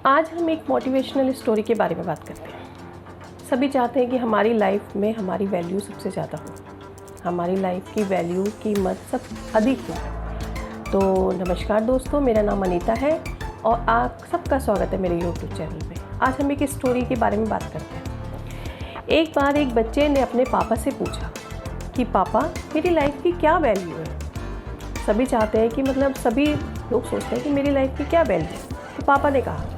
आज हम एक मोटिवेशनल स्टोरी के बारे में बात करते हैं। सभी चाहते हैं कि हमारी लाइफ में हमारी वैल्यू सबसे ज़्यादा हो, हमारी लाइफ की वैल्यू कीमत सब अधिक हो। तो नमस्कार दोस्तों, मेरा नाम अनीता है और आप सबका स्वागत है मेरे यूट्यूब चैनल पे। आज हम एक स्टोरी के बारे में बात करते हैं। एक बार एक बच्चे ने अपने पापा से पूछा कि पापा मेरी लाइफ की क्या वैल्यू है। सभी चाहते हैं कि सभी लोग सोचते हैं कि मेरी लाइफ की क्या वैल्यू है। तो पापा ने कहा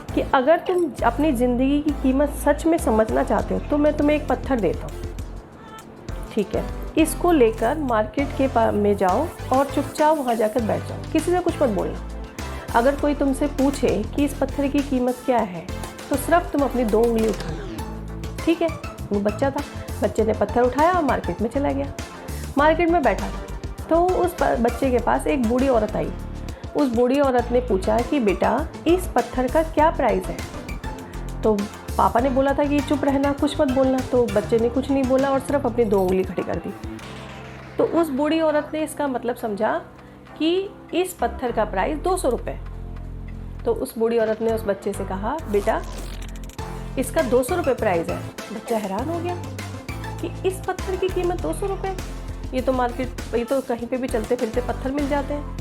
कि अगर तुम अपनी ज़िंदगी की कीमत सच में समझना चाहते हो तो मैं तुम्हें एक पत्थर देता हूँ, ठीक है। इसको लेकर मार्केट के में जाओ और चुपचाप वहाँ जाकर बैठ जाओ, किसी से कुछ मत बोलना। अगर कोई तुमसे पूछे कि इस पत्थर की कीमत क्या है तो सिर्फ तुम अपनी 2 उंगली उठाना, ठीक है। वो बच्चा था, बच्चे ने पत्थर उठाया और मार्केट में चला गया। मार्केट में बैठा तो उस बच्चे के पास एक बूढ़ी औरत आई। उस बूढ़ी औरत ने पूछा कि बेटा इस पत्थर का क्या प्राइस है। तो पापा ने बोला था कि चुप रहना, कुछ मत बोलना। तो बच्चे ने कुछ नहीं बोला और सिर्फ अपनी 2 उंगली खड़ी कर दी। तो उस बूढ़ी औरत ने इसका मतलब समझा कि इस पत्थर का प्राइस 200 रुपये। तो उस बूढ़ी औरत ने उस बच्चे से कहा बेटा इसका 200 रुपये प्राइस है। बच्चा हैरान हो गया कि इस पत्थर की कीमत 200 रुपये, ये तो कहीं पे भी चलते फिरते पत्थर मिल जाते हैं।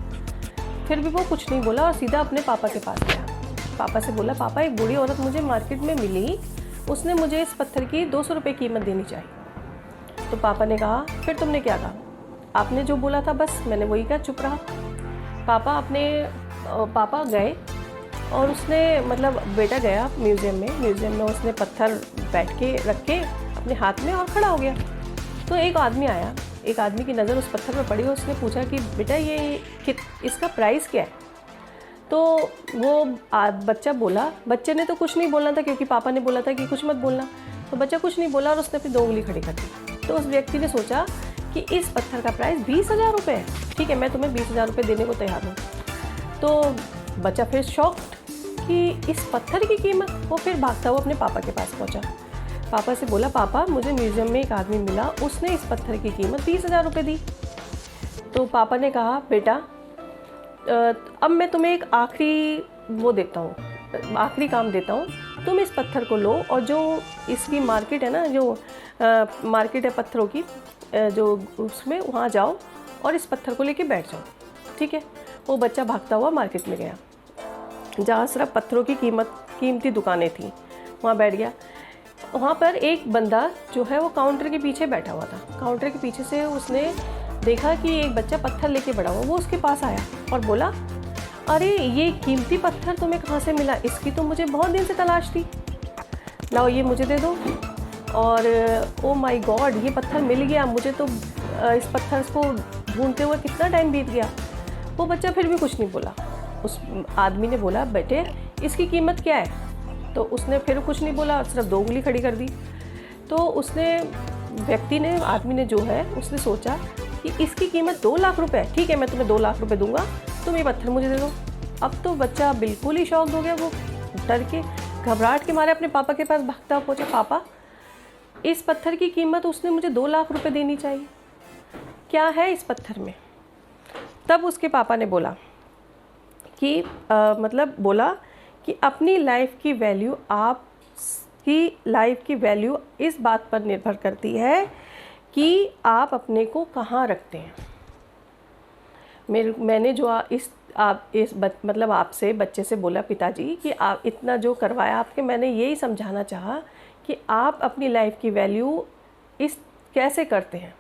फिर भी वो कुछ नहीं बोला और सीधा अपने पापा के पास गया। पापा से बोला पापा एक बूढ़ी औरत मुझे मार्केट में मिली, उसने मुझे इस पत्थर की 200 रुपये कीमत देनी चाहिए। तो पापा ने कहा फिर तुमने क्या कहा? आपने जो बोला था बस मैंने वही कहा, चुप रहा। पापा गए और उसने बेटा गया म्यूज़ियम में उसने पत्थर बैठ के रख के अपने हाथ में और खड़ा हो गया। तो एक आदमी आया, एक आदमी की नज़र उस पत्थर पर पड़ी और उसने पूछा कि बेटा ये इसका प्राइस क्या है। तो वो बच्चे ने तो कुछ नहीं बोलना था क्योंकि पापा ने बोला था कि कुछ मत बोलना। तो बच्चा कुछ नहीं बोला और उसने अपनी 2 उंगली खड़ी कर दी। तो उस व्यक्ति ने सोचा कि इस पत्थर का प्राइस 20,000 रुपये है, ठीक है, मैं तुम्हें 20,000 रुपये देने को तैयार हूँ। तो बच्चा फिर शॉक्ड कि इस पत्थर की कीमत। वो फिर भागता हुआ अपने पापा के पास पहुँचा। पापा से बोला पापा मुझे म्यूज़ियम में एक आदमी मिला, उसने इस पत्थर की कीमत 20,000 रुपये दी। तो पापा ने कहा बेटा अब मैं तुम्हें एक आखिरी काम देता हूँ। तुम इस पत्थर को लो और जो इसकी मार्केट है ना, जो मार्केट है पत्थरों की, जो उसमें वहाँ जाओ और इस पत्थर को लेके बैठ जाओ, ठीक है। वो बच्चा भागता हुआ मार्केट में गया जहाँ सिर्फ पत्थरों की कीमती दुकानें थी, वहाँ बैठ गया। वहाँ पर एक बंदा जो है वो काउंटर के पीछे बैठा हुआ था। काउंटर के पीछे से उसने देखा कि एक बच्चा पत्थर लेके बड़ा हुआ। वो उसके पास आया और बोला अरे ये कीमती पत्थर तुम्हें कहाँ से मिला? इसकी तो मुझे बहुत दिन से तलाश थी, लाओ ये मुझे दे दो। और ओ माय गॉड, ये पत्थर मिल गया मुझे। तो इस पत्थर को ढूंढते हुए कितना टाइम बीत गया। वो बच्चा फिर भी कुछ नहीं बोला। उस आदमी ने बोला बेटे इसकी कीमत क्या है? तो उसने फिर कुछ नहीं बोला, सिर्फ 2 उंगली खड़ी कर दी। तो आदमी ने जो है उसने सोचा कि इसकी कीमत 2 लाख रुपए है, ठीक है, मैं तुम्हें 2 लाख रुपए दूंगा, तुम ये पत्थर मुझे दे दो। अब तो बच्चा बिल्कुल ही शॉक्ड हो गया। वो डर के घबराहट के मारे अपने पापा के पास भागता पहुंचा, पापा इस पत्थर की कीमत उसने मुझे 2 लाख रुपए देनी चाहिए, क्या है इस पत्थर में? तब उसके पापा ने बोला कि अपनी लाइफ की वैल्यू इस बात पर निर्भर करती है कि आप अपने को कहाँ रखते हैं। मैंने जो आपसे बच्चे से बोला पिताजी कि आप इतना जो करवाया आपके, मैंने यही समझाना चाहा कि आप अपनी लाइफ की वैल्यू कैसे करते हैं,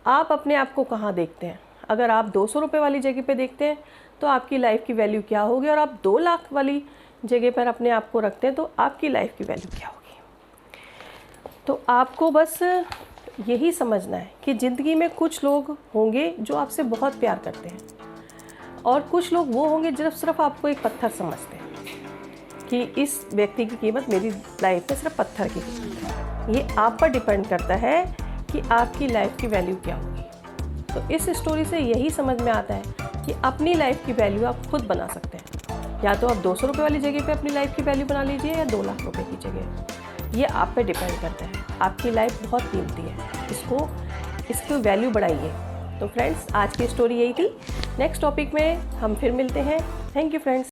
आप अपने आप को कहाँ देखते हैं। अगर आप 200 रुपये वाली जगह पे देखते हैं तो आपकी लाइफ की वैल्यू क्या होगी, और आप 2 लाख वाली जगह पर अपने आप को रखते हैं तो आपकी लाइफ की वैल्यू क्या होगी। तो आपको बस यही समझना है कि ज़िंदगी में कुछ लोग होंगे जो आपसे बहुत प्यार करते हैं और कुछ लोग वो होंगे जो सिर्फ आपको एक पत्थर समझते हैं कि इस व्यक्ति की कीमत मेरी लाइफ में सिर्फ पत्थर की कीमत है। ये आप पर डिपेंड करता है कि आपकी लाइफ की वैल्यू क्या होगी। तो इस स्टोरी से यही समझ में आता है कि अपनी लाइफ की वैल्यू आप खुद बना सकते हैं। या तो आप 200 रुपये वाली जगह पे अपनी लाइफ की वैल्यू बना लीजिए या 2 लाख रुपए की जगह। ये आप पे डिपेंड करता है। आपकी लाइफ बहुत कीमती है, इसकी वैल्यू बढ़ाइए। तो फ्रेंड्स आज की स्टोरी यही थी। नेक्स्ट टॉपिक में हम फिर मिलते हैं। Thank you friends.